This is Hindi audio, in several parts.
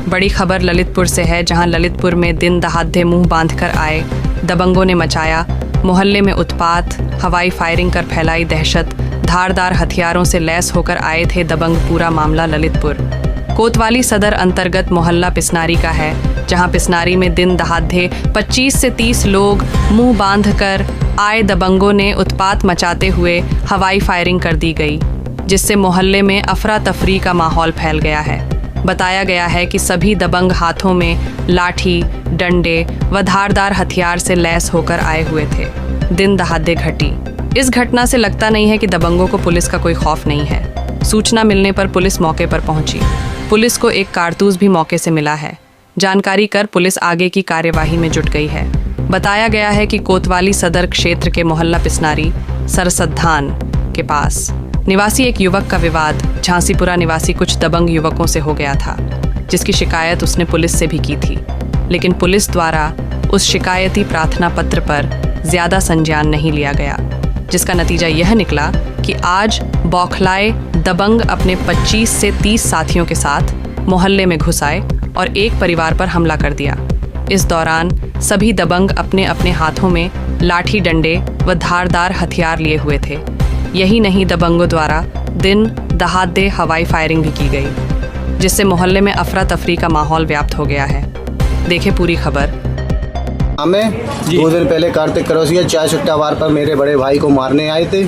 बड़ी खबर ललितपुर से है, जहां ललितपुर में दिन दहाड़े मुंह बांधकर आए दबंगों ने मचाया मोहल्ले में उत्पात, हवाई फायरिंग कर फैलाई दहशत। धारदार हथियारों से लैस होकर आए थे दबंग। पूरा मामला ललितपुर कोतवाली सदर अंतर्गत मोहल्ला पिसनारी का है, जहां पिसनारी में दिन दहाड़े 25 से 30 लोग मुंह बांधकर आए दबंगों ने उत्पात मचाते हुए हवाई फायरिंग कर दी गई, जिससे मोहल्ले में अफरा तफरी का माहौल फैल गया है। बताया गया है कि सभी दबंग हाथों में लाठी, डंडे व धारदार हथियार से लैस होकर आए हुए थे। दिन दहाड़े घटी इस घटना से लगता नहीं है कि दबंगों को पुलिस का कोई खौफ नहीं है। सूचना मिलने पर पुलिस मौके पर पहुंची। पुलिस को एक कारतूस भी मौके से मिला है। जानकारी कर पुलिस आगे की कार्यवाही में जुट गई है। बताया गया है कि कोतवाली सदर क्षेत्र के मोहल्ला पिसनारी सरसद्धान के पास निवासी एक युवक का विवाद झांसीपुरा निवासी कुछ दबंग युवकों से हो गया था, जिसकी शिकायत उसने पुलिस से भी की थी, लेकिन पुलिस द्वारा उस शिकायती प्रार्थना पत्र पर ज्यादा संज्ञान नहीं लिया गया, जिसका नतीजा यह निकला कि आज बौखलाए दबंग अपने 25 से 30 साथियों के साथ मोहल्ले में घुस आए और एक परिवार पर हमला कर दिया। इस दौरान सभी दबंग अपने अपने हाथों में लाठी, डंडे व धारदार हथियार लिए हुए थे। यही नहीं, दबंगों द्वारा दिन दहाड़े हवाई फायरिंग भी की गई, जिससे मोहल्ले में अफरा तफरी का माहौल व्याप्त हो गया है। देखें पूरी खबर। हमें 2 दिन पहले कार्तिक करोसिया चाय सुट्टा वार पर मेरे बड़े भाई को मारने आए थे,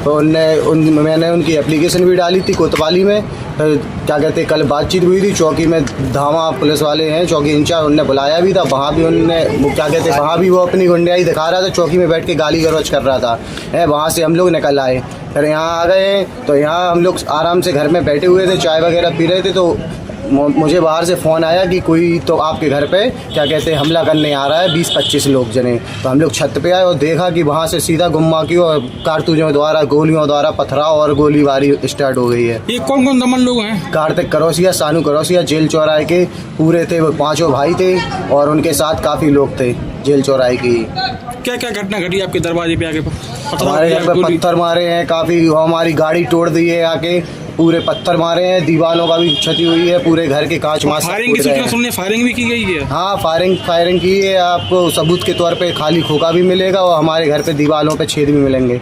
तो मैंने उनकी एप्लीकेशन भी डाली थी कोतवाली में। क्या कहते, कल बातचीत हुई थी चौकी में। धामा पुलिस वाले हैं, चौकी इंचार्ज, उनने बुलाया भी था। वहाँ भी उनने क्या कहते, वहाँ भी वो अपनी गुंडियाई दिखा रहा था, चौकी में बैठ के गाली गलौज कर रहा था। वहाँ से हम लोग निकल आए, फिर यहाँ आ गए। तो यहाँ हम लोग आराम से घर में बैठे हुए थे, चाय वगैरह पी रहे थे, तो मुझे बाहर से फ़ोन आया कि कोई तो आपके घर पे क्या कहते हैं हमला करने आ रहा है, 20-25 लोग जने। तो हम लोग छत पे आए और देखा कि वहाँ से सीधा गुम्मा की और कारतूसों द्वारा, गोलियों द्वारा पथराव और गोलीबारी स्टार्ट हो गई है। ये कौन कौन दमन लोग हैं? कार्तिक करोसिया, सानू करोसिया, जेल चौराहे के पूरे थे, वो 5 भाई थे और उनके साथ काफ़ी लोग थे जेल चौराहे की। क्या क्या घटना घटी आपके दरवाजे पे आके? हमारे घर पे पत्थर मारे हैं काफ़ी, हमारी गाड़ी तोड़ दी है, आके पूरे पत्थर मारे हैं, दीवारों का भी क्षति हुई है, पूरे घर के कांच मास। फायरिंग की सूचना सुनने, फायरिंग भी की गई है? हाँ, फायरिंग की है। आपको सबूत के तौर पे खाली खोखा भी मिलेगा और हमारे घर पे दीवारों पे छेद भी मिलेंगे।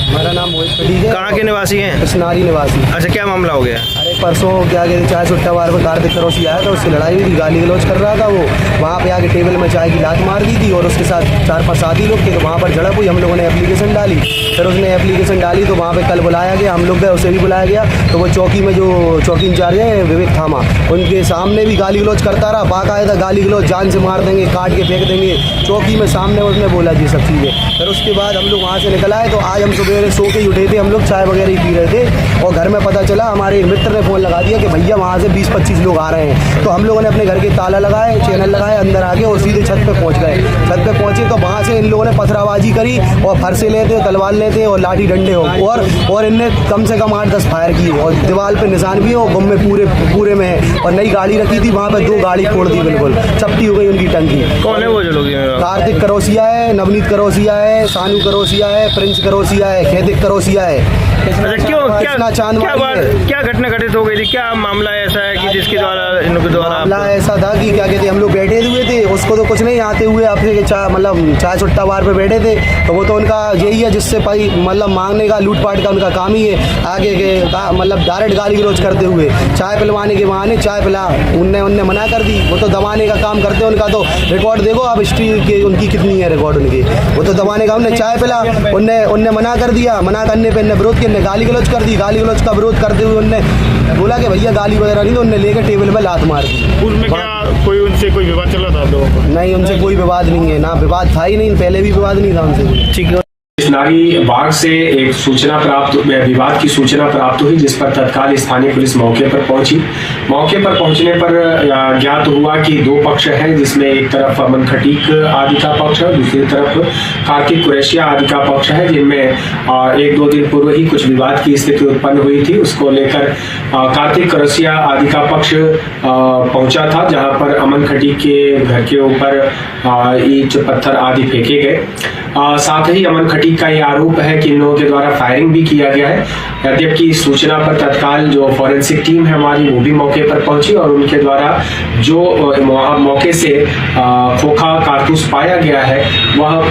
मेरा नाम मोहित पटीक है। कहाँ के निवासी हैं? पिसनारी निवासी। अच्छा, क्या मामला हो गया? अरे परसों क्या कहते, चाय सुट्टा वार पर कार्तिक करोसिया आया था, उससे लड़ाई हुई थी, गाली गलौज कर रहा था। वो वहाँ पे आके टेबल में चाय की लात मार दी थी और उसके साथ 4-5 साथी लोग थे, तो वहाँ पर झड़प हुई। हम लोगों ने एप्लीकेशन डाली, फिर उसने एप्लीकेशन डाली तो वहाँ पे कल बुलाया गया, हम लोग गए, उसे भी बुलाया गया। तो वो चौकी में जो चौकी इंचार्ज है विवेक थामा, उनके सामने भी गाली गलौज करता रहा, बाकायदा गाली गलौज, जान से मार देंगे, काट के फेंक देंगे, चौकी में सामने उसने बोला जी सब चीज़ें। फिर उसके बाद हम लोग वहाँ से निकल आए। तो आज हम सुबह सो के ही उठे थे, हम लोग चाय वगैरह ही पी रहे थे और घर में पता चला, हमारे मित्र ने फ़ोन लगा दिया कि भैया वहाँ से 20-25 लोग आ रहे हैं। तो हम लोगों ने अपने घर के ताला लगाए, चैनल लगाए, अंदर आ गए और सीधे छत पे पहुँच गए। छत पे पहुँचे तो वहाँ से इन लोगों ने पथराबाजी करी और फरसे लेते, तलवार लेते और लाठी डंडे हो और इनने कम से कम 8-10 फायर किए और दीवार पे निशान भी हो, गुम में पूरे में है। और नई गाड़ी रखी थी वहाँ पे, 2 गाड़ी फोड़ दी, बिल्कुल चपटी हो गई उनकी टंकी। कौन है वो जो लोग? कार्तिक करोसिया है, नवनीत करोसिया है, सानू करोसिया है, प्रिंस करोसिया है, खेतिक करोसिया है। अच्छा, क्यों, क्या घटना घटित हो गई थी? क्या मामला ऐसा है कि जिसके द्वारा इनके द्वारा मामला ऐसा था कि क्या कहते, हम लोग बैठे हुए थे, उसको तो कुछ नहीं आते हुए आपसे मतलब चाय सुट्टा बार पे बैठे थे, तो वो तो उनका यही है जिससे भाई मतलब मांगने का, लूटपाट का उनका काम ही है। आगे के मतलब डायरेक्ट गाली गलौज करते हुए चाय पिलवाने के बहाने चाय पिला, उनने मना कर दी। वो तो दबाने का काम करते हैं, उनका तो रिकॉर्ड देखो आप, हिस्ट्री की उनकी कितनी है रिकॉर्ड उनकी। वो तो दबाने का, उनने चाय पिला, उनने मना कर दिया, मना करने पर विरोध किया, गाली गलौज कर दी। गाली गलौज का विरोध करते हुए उनने बोला कि भैया गाली वगैरह नहीं, तो उनने लेकर टेबल पे लात मार दी। उनमें क्या कोई उनसे कोई विवाद चल रहा था लोगों को? नहीं, उनसे कोई विवाद नहीं है, ना विवाद था ही नहीं, पहले भी विवाद नहीं था उनसे। ठीक है। पिसनारी बाग से एक सूचना प्राप्त, विवाद की सूचना प्राप्त हुई, जिस पर तत्काल स्थानीय पुलिस मौके पर पहुंची। मौके पर पहुंचने पर ज्ञात हुआ कि 2 पक्ष हैं, जिसमें एक तरफ अमन खटीक आदि का पक्ष है, दूसरी तरफ कार्तिक कुरैशिया आदि का पक्ष है, जिनमें 1-2 दिन पूर्व ही कुछ विवाद की स्थिति उत्पन्न हुई थी। उसको लेकर कार्तिक कुरैशिया आदि का पक्ष पहुंचा था, जहां पर अमन खटीक के घर के ऊपर ईंट पत्थर आदि फेंके गए। साथ ही अमन खटीक का ये आरोप है कि इन लोगों के द्वारा फायरिंग भी किया गया है। जबकि इस सूचना पर तत्काल जो फॉरेंसिक टीम है हमारी वो भी मौके पर पहुंची और उनके द्वारा जो मौके से खोखा कारतूस पाया गया है वह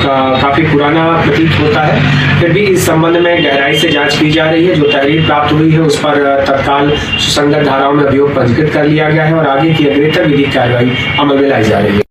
काफी पुराना प्रतीत होता है। फिर भी इस संबंध में गहराई से जांच की जा रही है। जो तहरीर प्राप्त हुई है उस पर तत्काल सुसंगत धाराओं में अभियोग पंजीकृत कर लिया गया है और आगे की अग्रेतर विधिक कार्रवाई अमल में लाई जा रही है।